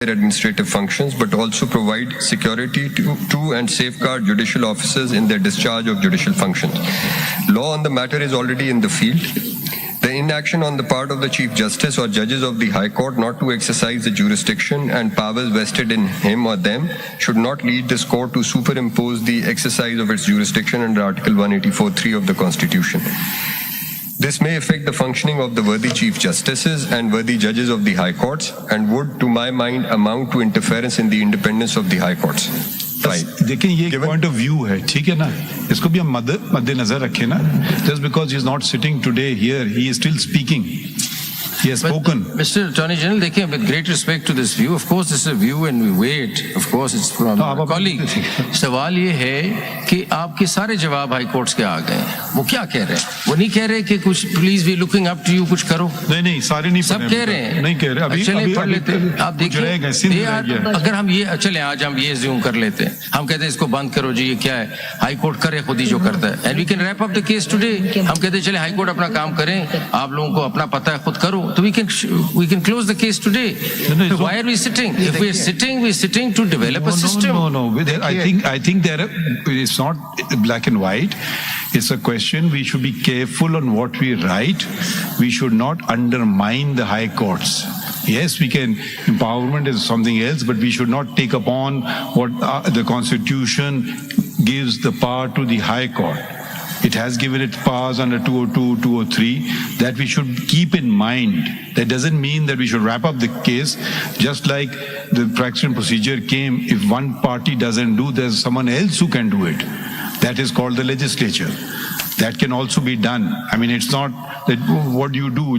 administrative functions, but also provide security to and safeguard judicial officers in their discharge of judicial functions. Law on the matter is already in the field. The inaction on the part of the Chief Justice or judges of the High Court not to exercise the jurisdiction and powers vested in him or them should not lead this court to superimpose the exercise of its jurisdiction under Article 184(3) of the Constitution. This may affect the functioning of the worthy Chief Justices and worthy judges of the High Courts and would, to my mind, amount to interference in the independence of the High Courts. देखिए ये एक point of view है, ठीक है ना, इसको भी हम मद्देनजर रखें ना. Just because he is not sitting today here, he is still speaking. He has spoken. Mr. Attorney General, देखिए, with great respect to this view, of course this is a view and we wait. Of course it's from our colleague. सवाल ये है कि आपके सारे जवाब high courts के आ गए हैं. वो क्या कह रहे हैं? वो नहीं कह रहे कि कुछ please we looking up to you, कुछ करो. नहीं सारे नहीं, सब कह रहे हैं. नहीं कह रहे. अभी चले पढ़ लेते हैं. आप देखिए, अगर हम ये चले आज हम ये ज़ूम कर लेते हैं, हम कहते हैं इसको बंद करो जी, ये क्या है, हाई कोर्ट करे खुद ही जो करता है. And we can wrap up the case today. हम कहते हैं चले हाई कोर्ट अपना काम करें, आप लोगों को अपना पता है, खुद करो. तो we can close the case today. So why are we sitting? If we are sitting, we are sitting to develop a system. No. I think there it's not black and white. It's a question. We should be careful on what we write. We should not undermine the high courts. Yes, we can. Empowerment is something else, but we should not take upon what the Constitution gives the power to the High Court. It has given it powers under 202, 203 that we should keep in mind. That doesn't mean that we should wrap up the case. Just like the practice procedure came, if one party doesn't do, there's someone else who can do it. That is called the legislature. That can also be done. I mean, it's not that what do you do?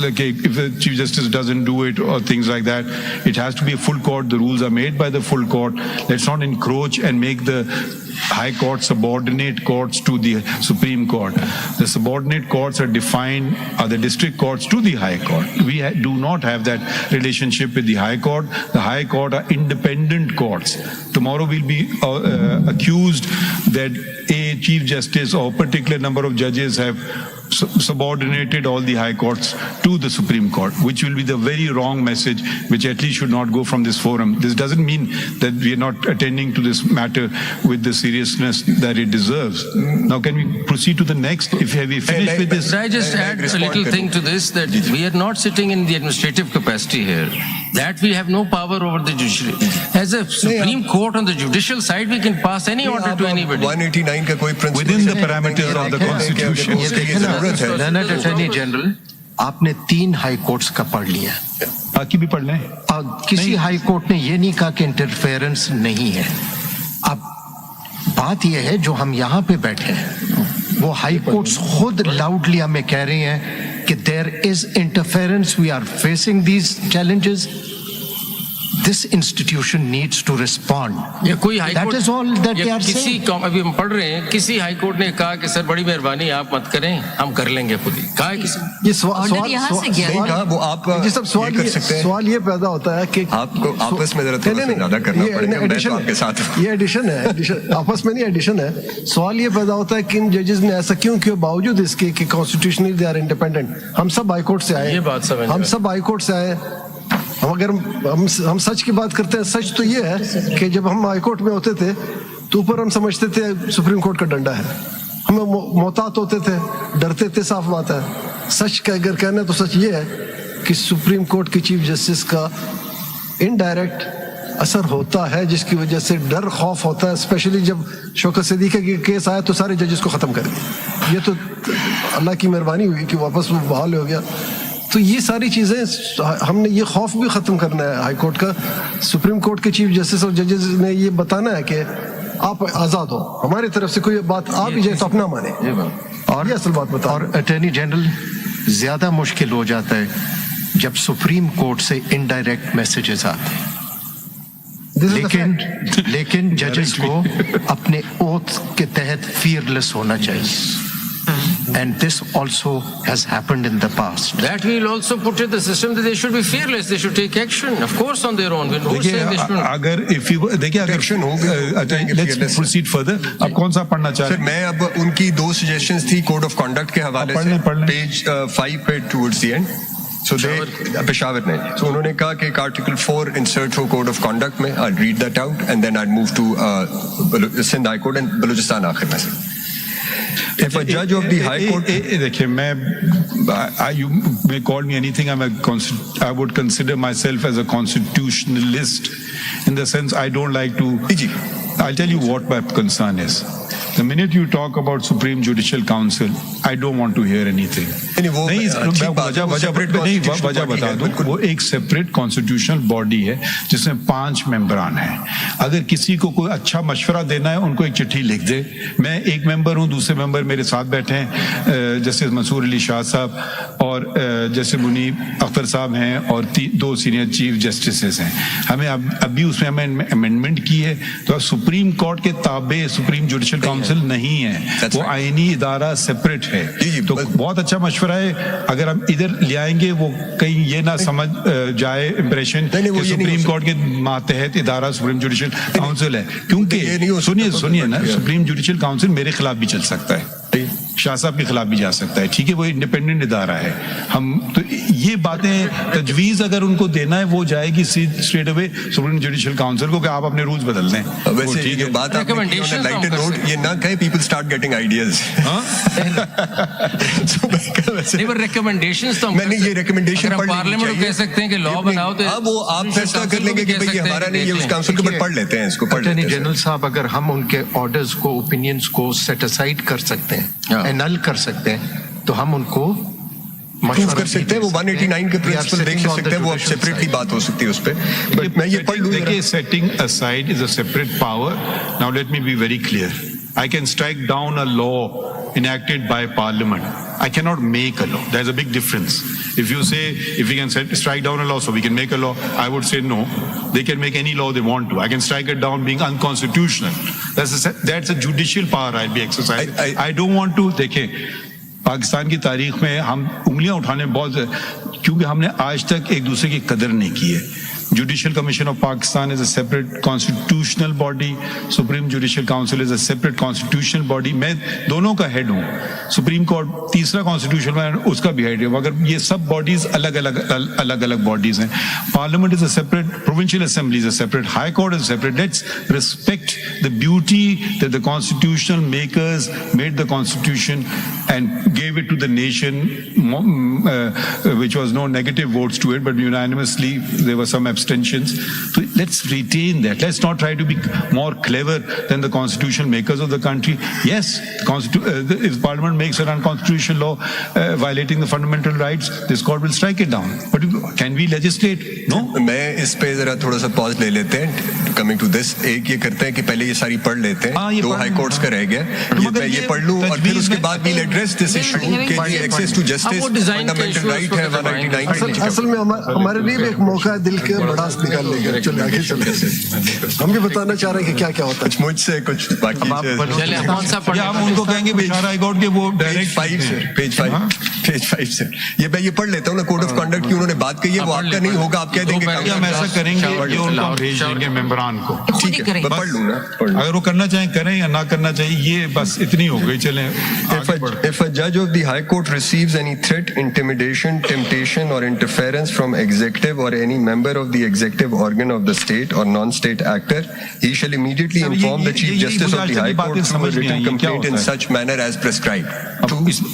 Like if the Chief Justice doesn't do it or things like that, it has to be a full court. The rules are made by the full court. Let's not encroach and make the High Court subordinate courts to the Supreme Court. The subordinate courts are defined, are the district courts to the High Court. We do not have that relationship with the High Court. The High Court are independent courts. Tomorrow we'll be accused that a Chief Justice or a particular number of judges have subordinated all the high courts to the Supreme Court, which will be the very wrong message, which at least should not go from this forum. This doesn't mean that we are not attending to this matter with the seriousness that it deserves. Now, can we proceed to the next? If we finish with this, could I just add a little thing to this, that we are not sitting in the administrative capacity here. That we have no power over the judiciary. As a Supreme Court on the judicial side, we can pass any order to anybody. 189 का कोई principle within the parameters of the Constitution. Learned Attorney General, आपने 3 high courts का पढ़ लिया. बाकी भी पढ़ लें. किसी हाई कोर्ट ने ये नहीं कहा कि इंटरफेरेंस नहीं है. अब बात यह है जो हम यहाँ पे बैठे हैं, वो हाई कोर्ट्स खुद लाउडली हमें कह रही हैं कि there is interference, we are facing these challenges. This institution needs to respond. That is all that they are saying. अभी हम पढ़ रहे हैं, किसी हाई कोर्ट ने कहा कि सर बड़ी मेहरबानी आप मत करें, हम कर लेंगे खुद ही. कहा किसी ये सवाल ये पैदा होता है कि आपको आपस में जरा ज्यादा करना पड़ेगा. मैं तो आपके साथ हूं. ये एडिशन है, आपस में नहीं एडिशन है. सवाल ये पैदा होता है कि इन जजेस ने ऐसा क्यों किया बावजूद इसके कि कॉन्स्टिट्यूशनली दे आर इंडिपेंडेंट. हम सब हाई कोर्ट से आए, ये बात समझ, हम सब हाई कोर्ट से आए. अगर हम सच की बात करते हैं, सच तो ये है कि जब हम हाई कोर्ट में होते थे तो ऊपर हम समझते थे सुप्रीम कोर्ट का डंडा है, हम मोहतात होते थे, डरते थे. साफ बात है. सच का अगर कहना तो सच ये है कि सुप्रीम कोर्ट की चीफ जस्टिस का इनडायरेक्ट असर होता है, जिसकी वजह से डर खौफ होता है. स्पेशली जब शौकत सिद्दीकी का केस आया तो सारे जजेस को खत्म कर दिया. ये तो अल्लाह की मेहरबानी हुई कि वापस वो बहाल हो गया. तो ये सारी चीजें हमने ये खौफ भी खत्म करना है हाई कोर्ट का. सुप्रीम कोर्ट के चीफ जस्टिस और जजेस ने ये बताना है कि आप आजाद हो, हमारी तरफ से कोई बात आ भी जाए तो अपना माने. और ये असल बात बता. और अटॉर्नी जनरल ज्यादा मुश्किल हो जाता है जब सुप्रीम कोर्ट से इनडायरेक्ट मैसेजेस आते हैं. लेकिन जजेस को अपने ओथ के तहत फियरलेस होना चाहिए. And this also has happened in the past. That will also put in the system that they should be fearless. They should take action, of course, on their own. अगर if you देखिए अगर action होगा, let's proceed further. अब कौन सा पढ़ना चाह रहे हैं? मैं अब उनकी 2 suggestions थी कोड ऑफ कंडक्ट के हवाले से, पेज 5 पे towards the end. So Peshawar ने, so उन्होंने कहा कि Article 4 insert हो Code of Conduct में, I'll read that out and then I'll move to Sindh High Court and Balochistan आखिर में से. If a judge of the High Court, देखिए you may call me anything. I would consider myself as a constitutionalist in the sense I don't like to. I'll tell you what my concern is. The minute you talk about Supreme Judicial Council, I don't want to hear anything. वजह बता दूं, वो एक separate constitutional body है जिसमें 5 मेंबरान हैं. अगर किसी को कोई अच्छा मशवरा देना है उनको एक चिट्ठी लिख दे. मैं एक मेंबर हूं, दूसरे मेंबर मेरे साथ बैठे हैं, जैसे मंसूर अली शाह साहब और जैसे मुनीब अख्तर साहब हैं और 2 सीनियर चीफ जस्टिसेस हैं. हमें अभी उसमें हमें अमेंडमेंट की है तो सुप्रीम कोर्ट के ताबे सुप्रीम जुडिशियल काउंसिल नहीं है, वो आईनी इदारा सेपरेट है. तो बहुत अच्छा मशवरा है. अगर हम इधर ले आएंगे वो कहीं ये ना समझ जाए इंप्रेशन कि सुप्रीम कोर्ट के मातहत इदारा सुप्रीम जुडिशियल काउंसिल है. क्योंकि सुनिए ना, सुप्रीम जुडिशियल काउंसिल मेरे खिलाफ भी चल सकता है, शाह साहब के खिलाफ भी जा सकता है. ठीक है, वो इंडिपेंडेंट इदारा है. हम तो ये बातें तजवीज अगर उनको देना है वो जाएगी straight away supreme judicial council को कि आप अपने रूल्स बदल दें. वैसे ये बात Recommendations लाइटर नोट ये ना कहे पीपल स्टार्ट गेटिंग आइडियाज. नहीं, पर रिकमेंडेशंस तो मैंने ये रिकमेंडेशन पढ़ पार्लियामेंट को कह सकते हैं कि लॉ बनाओ तो वो आप फैसला कर लेंगे कि भाई हमारा नहीं, ये उस काउंसिल के ऊपर पढ़ लेते हैं, इसको पढ़ लेते हैं. जनरल साहब, अगर हम उनके ऑर्डर्स को, ओपिनियंस को सेट असाइड कर सकते हैं, एनल कर सकते हैं, तो हम उनको प्रूव कर सकते हैं. वो 189 के प्रिंसिपल देख सकते हैं, वो अब सेपरेटली बात हो सकती है उस पे. बट मैं ये पढ़ लूं. देखिए, setting aside is a separate power. Now let me be very clear. I can strike down a law enacted by Parliament. I cannot make a law. There's a big difference. If you say, if we can strike down a law so we can make a law, I would say no. They can make any law they want to. I can strike it down being unconstitutional. That's a judicial power I'll be exercising. I don't want to. देखिए, पाकिस्तान की तारीख में हम उंगलियां उठाने बहुत, क्योंकि हमने आज तक एक दूसरे की कदर नहीं की है. Judicial Commission of Pakistan is a separate constitutional body. Supreme Judicial Council is a separate constitutional body. मैं दोनों का हेड हूँ. Supreme Court तीसरा constitutional में उसका भी हेड है. मगर ये सब bodies अलग bodies हैं. Parliament is a separate, provincial assembly is a separate, High Court is separate. Let's respect the beauty that the constitutional makers made the constitution and gave it to the nation, which was no negative votes to it, but unanimously there were some abstentions. So let's retain that. Let's not try to be more clever than the constitutional makers of the country. Yes, if Parliament makes an unconstitutional law violating the fundamental rights, this court will strike it down. But can we legislate? No. मैं इस पे जरा थोड़ा सा pause ले लेते हैं. Coming to this, एक ये करते हैं कि पहले ये सारी पढ़ लेते हैं. 2 हाई कोर्ट्स का रह गया, मैं ये पढ़ लूं और फिर उसके बाद we'll address this issue कि access to justice fundamental right है 199. असल में हमारे लिए एक मौका है दिल के भड़ास निकालने का. चलिए आगे चलते हैं. हम भी बताना चाह रहे हैं कि क्या क्या होता है. कुछ मुझसे कुछ बाकी चलिए कौन सा पढ़. हम उनको कहेंगे बिहार हाई कोर्ट के वो पेज 5 से ये मैं ये पढ़ लेता हूँ ना. कोड ऑफ कंडक्ट की उन्होंने बात कही है, वो आपका नहीं होगा. आप कह देंगे हम ऐसा करेंगे, ये उनको भेज देंगे मेंबरान को. ठीक है, मैं पढ़ लूँ ना. अगर वो करना चाहें करें या ना करना चाहिए, ये बस इतनी हो गई. चलें. If a judge of the High Court receives any threat, intimidation, temptation, or interference from executive or any member of the executive organ of the state or non-state actor, he shall immediately inform the Chief Justice of the High Court through a written complaint in such manner as prescribed.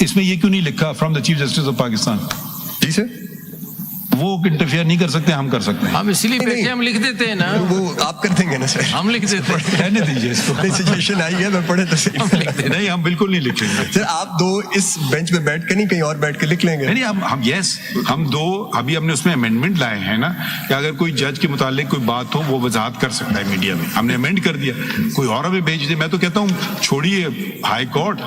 इसमें ये क्यों नहीं लिखा from the Chief Justice of Pakistan? जी sir, वो interfere नहीं कर सकते, हम कर सकते हैं. हम इसलिए पेशे हम लिख देते हैं ना. वो आप कर देंगे ना सर. हम लिख देते हैं. रहने दीजिए इसको. सजेशन आई है, मैं पढ़े तो सही. नहीं, हम बिल्कुल नहीं लिखेंगे सर. आप 2 इस बेंच पे बैठ के नहीं कहीं और बैठ के लिख लेंगे. नहीं, हम 2 अभी हमने उसमें अमेंडमेंट लाए हैं ना कि अगर कोई जज के मुतालिक कोई बात हो वो वजाहत कर सकता है मीडिया में. हमने अमेंड कर दिया. कोई और हमें भेज दे. मैं तो कहता हूँ छोड़िए हाई कोर्ट,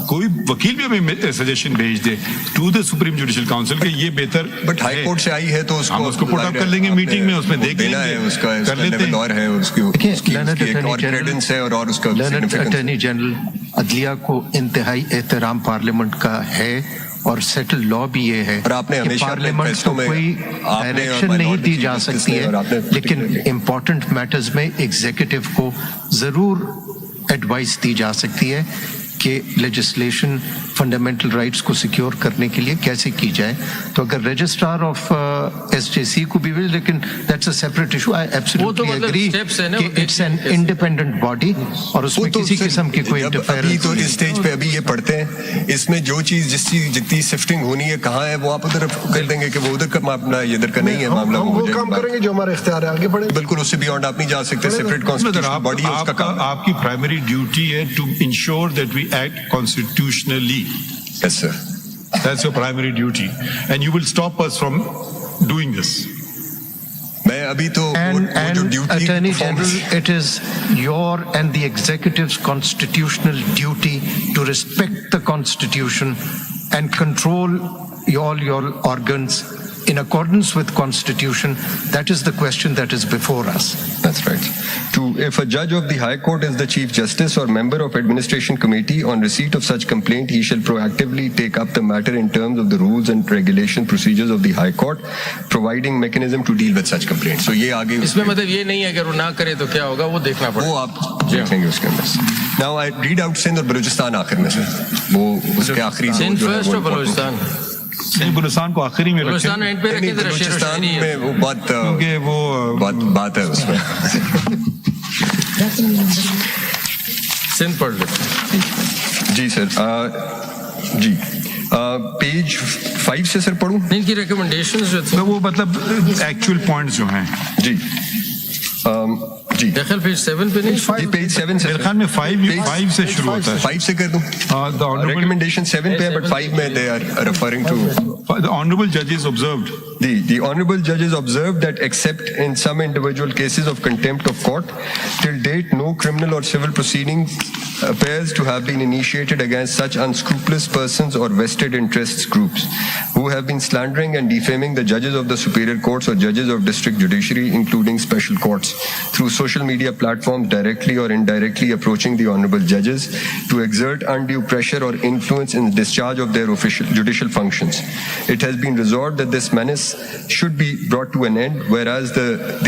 कोई वकील भी हमें सजेशन भेज दे to the supreme judicial council के ये बेहतर. बट हाई कोर्ट से आई है तो हम उसको पुट अप कर लेंगे मीटिंग में, उसमें देख लेंगे. उसका लेवल और है, उसकी क्रेडेंस है और उसका अटॉर्नी जनरल अदलिया को इंतहाई एहतराम पार्लियामेंट का है और सेटल लॉ भी ये है कि पार्लियामेंट को कोई डायरेक्शन नहीं दी जा सकती है, लेकिन इम्पोर्टेंट मैटर्स में एग्जीक्यूटिव को जरूर एडवाइस दी जा सकती है. कि लेजिस्लेशन फंडामेंटल राइट्स को सिक्योर करने के लिए कैसे की जाए। तो अगर रजिस्ट्रार ऑफ एसजेसी को भी, लेकिन that's a separate issue. I absolutely agree कि इट्स एन इंडिपेंडेंट बॉडी और उसमें किसी किस्म की कोई इंटरफेरेंस। तो इस स्टेज पे अभी ये पढ़ते हैं, इसमें जो चीज जितनी शिफ्टिंग होनी है कहाँ है वो आप उधर कर देंगे कि वो उधर का मामला इधर का नहीं है मामला, वो काम करेंगे जो हमारे इख्तियार है, आगे बढ़े। बिल्कुल, उससे बियॉन्ड आप नहीं जा सकते। सेपरेट कॉन्स्टिट्यूशनल बॉडी है, उसका काम। आपकी प्राइमरी ड्यूटी है to ensure that we act constitutionally. Yes, sir. That's your primary duty, and you will stop us from doing this. मैं अभी तो and Attorney General, it is your and the executive's constitutional duty to respect the Constitution and control all your organs in accordance with Constitution. That is the question that is before us. That's right. If a judge of the High Court is the Chief Justice or member of Administration Committee, on receipt of such complaint, he shall proactively take up the matter in terms of the rules and regulation procedures of the High Court, providing mechanism to deal with such complaints. So ये आगे इसमें मतलब ये नहीं है अगर वो ना करे तो क्या होगा, वो देखना पड़ेगा। वो आप देखेंगे उसके अंदर। Now I read out Sindh और बलूचिस्तान आखिर में से, वो उसके आखिरी सिंध फर्स्ट और बलूचिस्तान। नहीं, बलूचिस्तान को आखिरी में बलूचिस्तान एंड पे रखें, बलूचिस्तान में वो बात है उसमें। सिंध पढ़ लेते। जी सर, जी पेज 5 से सर पढ़ूं? इनकी रिकमेंडेशंस जो थे तो वो मतलब एक्चुअल पॉइंट्स जो हैं। जी जी दखल पेज 7 पे नहीं, जी पेज 7 से मेरे ख्याल में 5 से शुरू होता है। 5 से कर दूं? Recommendation 7 पे है, but 5 में they are referring to the honorable judges observed. The honorable judges observed that except in some individual cases of contempt of court, till date no criminal or civil proceeding appears to have been initiated against such unscrupulous persons or vested interests groups who have been slandering and defaming the judges of the superior courts or judges of district judiciary, including special courts, through social media platforms directly or indirectly approaching the honorable judges to exert undue pressure or influence in discharge of their official judicial functions. It has been resolved that this menace should be brought to an end, whereas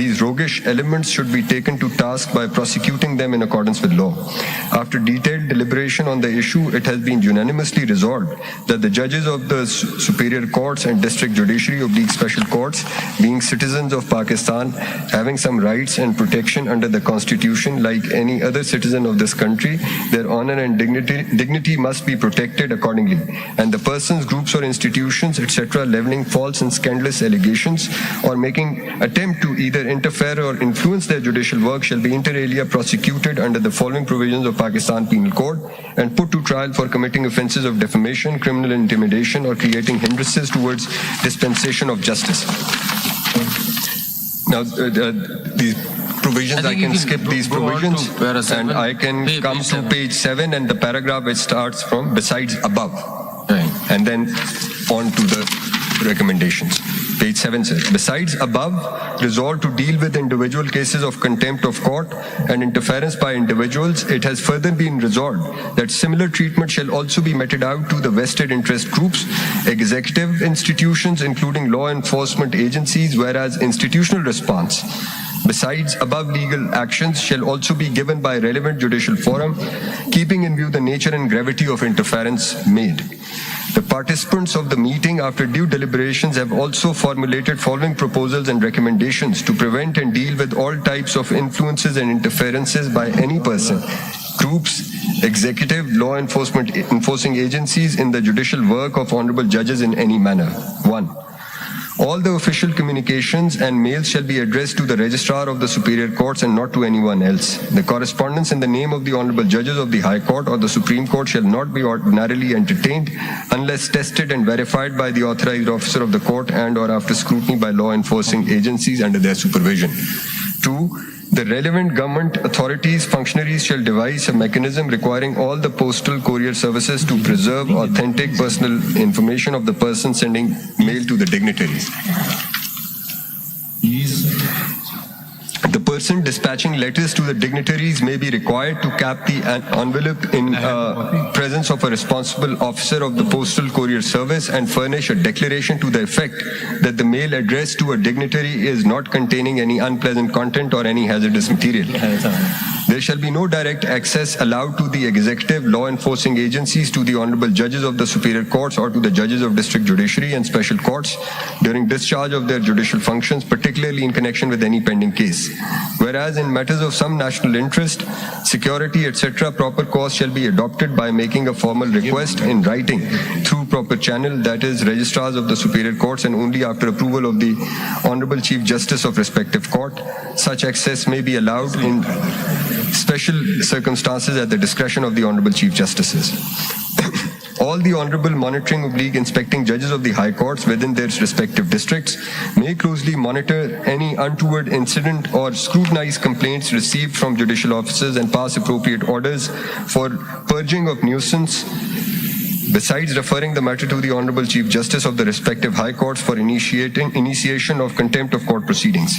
these roguish elements should be taken to task by prosecuting them in accordance with law. After detailed deliberation on the issue, it has been unanimously resolved that the judges of the superior courts and district judiciary of these special courts, being citizens of Pakistan, having some rights and protection under the Constitution like any other citizen of this country, their honor and dignity must be protected accordingly, and the persons, groups or institutions, etc., leveling false and scandalous allegations or making attempt to either interfere or influence their judicial work shall be inter alia prosecuted under the following provisions of Pakistan Penal Code and put to trial for committing offences of defamation, criminal intimidation or creating hindrances towards dispensation of justice. Now, these provisions, I can skip these provisions and I can come to page 7 and the paragraph which starts from besides above and then on to the recommendations. Page 7 says, besides above, resolve to deal with individual cases of contempt of court and interference by individuals, it has further been resolved that similar treatment shall also be meted out to the vested interest groups, executive institutions, including law enforcement agencies, whereas institutional response, besides above legal actions, shall also be given by relevant judicial forum, keeping in view the nature and gravity of interference made. The participants of the meeting, after due deliberations, have also formulated following proposals and recommendations to prevent and deal with all types of influences and interferences by any person, groups, executive, law enforcing agencies in the judicial work of honorable judges in any manner. 1. All the official communications and mails shall be addressed to the registrar of the superior courts and not to anyone else. The correspondence in the name of the honorable judges of the High Court or the Supreme Court shall not be ordinarily entertained unless tested and verified by the authorized officer of the court and or after scrutiny by law enforcing agencies under their supervision. 2. The relevant government authorities, functionaries shall devise a mechanism requiring all the postal courier services to preserve authentic personal information of the person sending mail to the dignitaries. The person dispatching letters to the dignitaries may be required to cap the envelope in presence of a responsible officer of the Postal Courier Service and furnish a declaration to the effect that the mail addressed to a dignitary is not containing any unpleasant content or any hazardous material. There shall be no direct access allowed to the executive, law enforcing agencies, to the honorable judges of the superior courts or to the judges of district judiciary and special courts during discharge of their judicial functions, particularly in connection with any pending case. Whereas in matters of some national interest, security, etc., proper course shall be adopted by making a formal request in writing through proper channel, that is, registrars of the superior courts, and only after approval of the Honorable Chief Justice of respective court. Such access may be allowed in special circumstances at the discretion of the Honorable Chief Justices. All the honorable monitoring / inspecting judges of the high courts within their respective districts may closely monitor any untoward incident or scrutinize complaints received from judicial officers and pass appropriate orders for purging of nuisance, besides referring the matter to the Honorable Chief Justice of the respective high courts for initiation of contempt of court proceedings.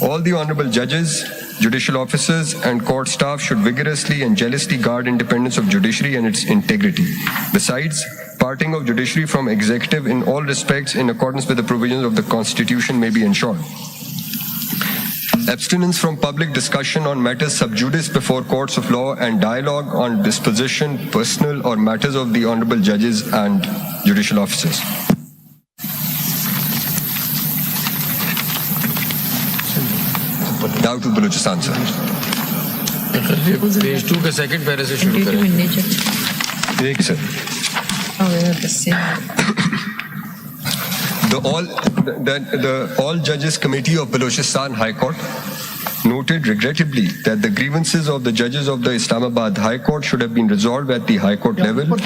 All the honorable judges, judicial officers, and court staff should vigorously and jealously guard independence of judiciary and its integrity. Besides, parting of judiciary from executive in all respects in accordance with the provisions of the Constitution may be ensured. Abstinence from public discussion on matters sub judice before courts of law and dialogue on disposition, personal, or matters of the honorable judges and judicial officers. Now to Balochistan, sir. Page 2 के second पैरे से शुरू करें. Thank you, sir. The All Judges Committee of Balochistan High Court noted regrettably that the grievances of the judges of the Islamabad High Court should have been resolved at the High Court level.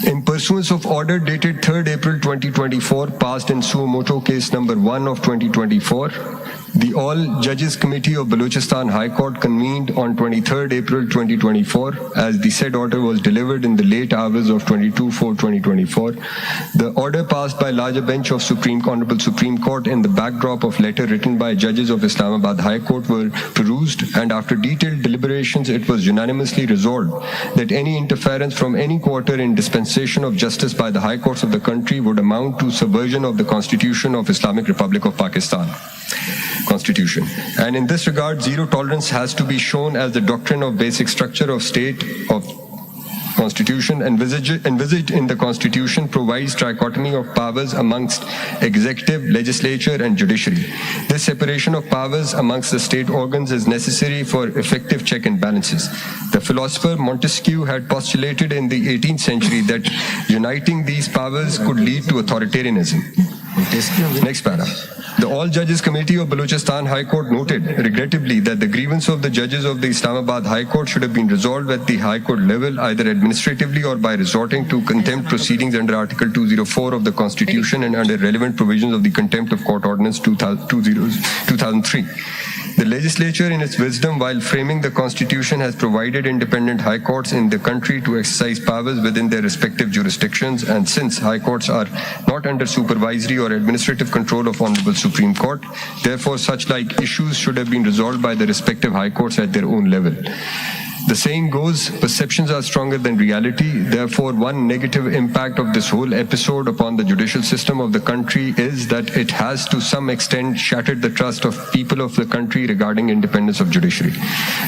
In pursuance of order dated 3rd April 2024, passed in suo motu case number 1 of 2024, the All Judges Committee of Balochistan High Court convened on 23rd April 2024, as the said order was delivered in the late hours of 22/4/2024. The order passed by larger bench of Honorable Supreme Court in the backdrop of letter written by judges of Islamabad High Court were perused, and after detailed deliberations, it was unanimously resolved that any interference from any quarter in dispensation of justice by the high courts of the country would amount to subversion of the Constitution of Islamic Republic of Pakistan. Constitution. And in this regard, zero tolerance has to be shown as the doctrine of basic structure of state of Constitution envisaged in the Constitution provides trichotomy of powers amongst executive, legislature, and judiciary. This separation of powers amongst the state organs is necessary for effective check and balances. The philosopher Montesquieu had postulated in the 18th century that uniting these powers could lead to authoritarianism. Next para. The All Judges Committee of Balochistan High Court noted, regrettably, that the grievance of the judges of the Islamabad High Court should have been resolved at the High Court level, either administratively or by resorting to contempt proceedings under Article 204 of the Constitution and under relevant provisions of the Contempt of Court Ordinance 2003. The legislature, in its wisdom, while framing the Constitution, has provided independent high courts in the country to exercise powers within their respective jurisdictions, and since high courts are not under supervisory or administrative control of Honorable Supreme Court, therefore such like issues should have been resolved by the respective high courts at their own level. The saying goes, perceptions are stronger than reality. Therefore, one negative impact of this whole episode upon the judicial system of the country is that it has to some extent shattered the trust of people of the country regarding independence of judiciary.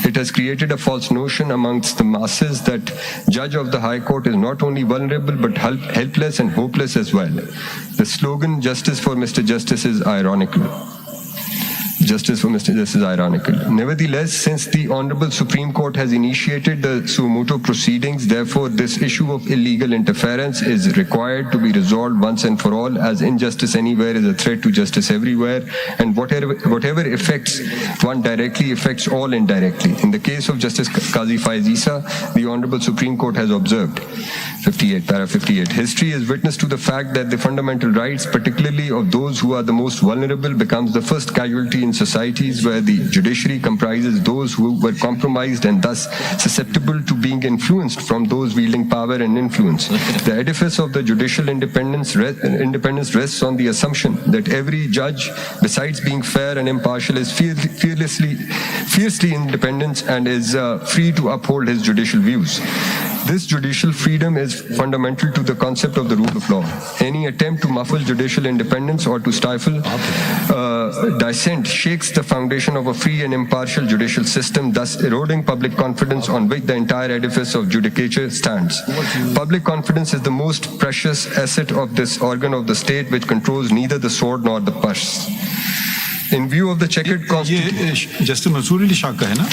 It has created a false notion amongst the masses that judge of the High Court is not only vulnerable but helpless and hopeless as well. The slogan, "Justice for Mr. Justice," is ironical. Justice for Mr. Justice is ironical. Nevertheless, since the Honorable Supreme Court has initiated the suo motu proceedings, therefore this issue of illegal interference is required to be resolved once and for all, as injustice anywhere is a threat to justice everywhere, and whatever affects one directly affects all indirectly. In the case of Justice Qazi Faiz Isa, the Honorable Supreme Court has observed, 58, para 58, history is witness to the fact that the fundamental rights, particularly of those who are the most vulnerable, becomes the first casualty in societies where the judiciary comprises those who were compromised and thus susceptible to being influenced from those wielding power and influence. The edifice of the judicial independence rests on the assumption that every judge, besides being fair and impartial, is fiercely independent and is free to uphold his judicial views. This judicial freedom is fundamental to the concept of the rule of law. Any attempt to muffle judicial independence or to stifle dissent shakes the foundation of a free and impartial judicial system, thus eroding public confidence on which the entire edifice of judicature stands. Public confidence is the most precious asset of this organ of the state, which controls neither the sword nor the purse. In view of the checkered constitution, ये justice Mansoor Ali Shah का है ना?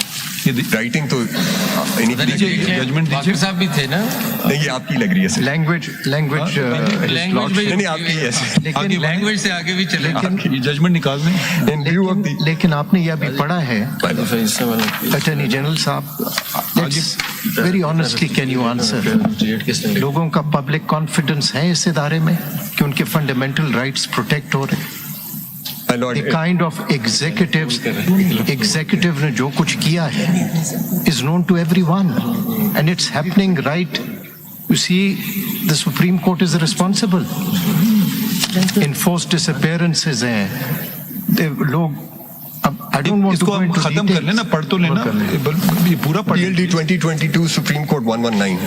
ये writing तो judgement दीजिए। साहब भी थे ना? नहीं, ये आपकी लग रही है सर। लैंग्वेज नहीं, आपकी है सर। लेकिन लैंग्वेज से आगे भी चले। ये जजमेंट निकाल दें। लेकिन आपने यह भी पढ़ा है अटॉर्नी जनरल साहब, very honestly can you answer, लोगों का पब्लिक कॉन्फिडेंस है इस इदारे में कि उनके फंडामेंटल राइट्स प्रोटेक्ट हो रहे हैं? The kind of executive ने जो कुछ किया है is known to everyone and it's happening right. You see, the Supreme Court is responsible. Enforced disappearances हैं, लोग I don't want to go into खत्म कर लेना, पढ़ तो लेना, ये पूरा पढ़। PLD 2022 Supreme Court 119।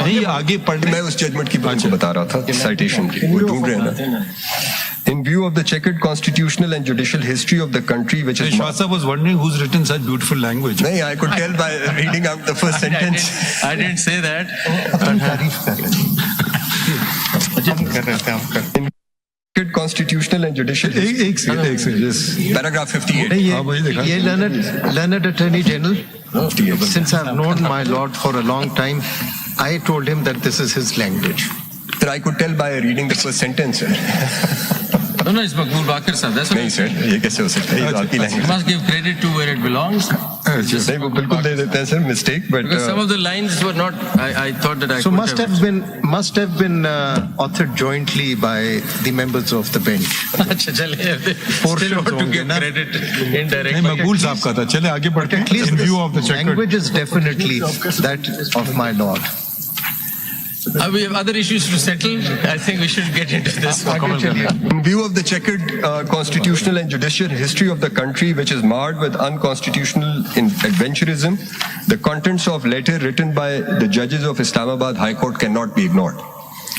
नहीं, आगे पढ़। मैं उस जजमेंट की बात बता रहा था, साइटेशन की, वो ढूंढ रहे हैं ना। In view of the checkered constitutional and judicial history of the country, which is Shwasa was wondering who's written such beautiful language. No, I could tell by reading out the first sentence. I didn't say that. In checkered constitutional and judicial history. एक second, Paragraph 58. ये learned attorney general, since I've known my lord for a long time, I told him that this is his language. Sir, I could tell by reading the first sentence, sir. No, it's Maqbool Bakir sir. That's नहीं sir, ये कैसे हो सकता है? ये आपकी You language। must give credit to where it belongs. नहीं, वो बिल्कुल दे देते हैं sir, mistake, but Because some of the lines were not. I thought that I So could must have been authored jointly by the members of the bench. अच्छा चले। Still want to give credit indirect. नहीं, मकबूल साहब का था। चले आगे बढ़ते हैं। At least In view of the the checkered. language is definitely that of my lord. We have other issues to settle. I think we should get into this. in view of the checkered constitutional and judicial history of the country, which is marred with unconstitutional adventurism, the contents of letter written by the judges of Islamabad High Court cannot be ignored.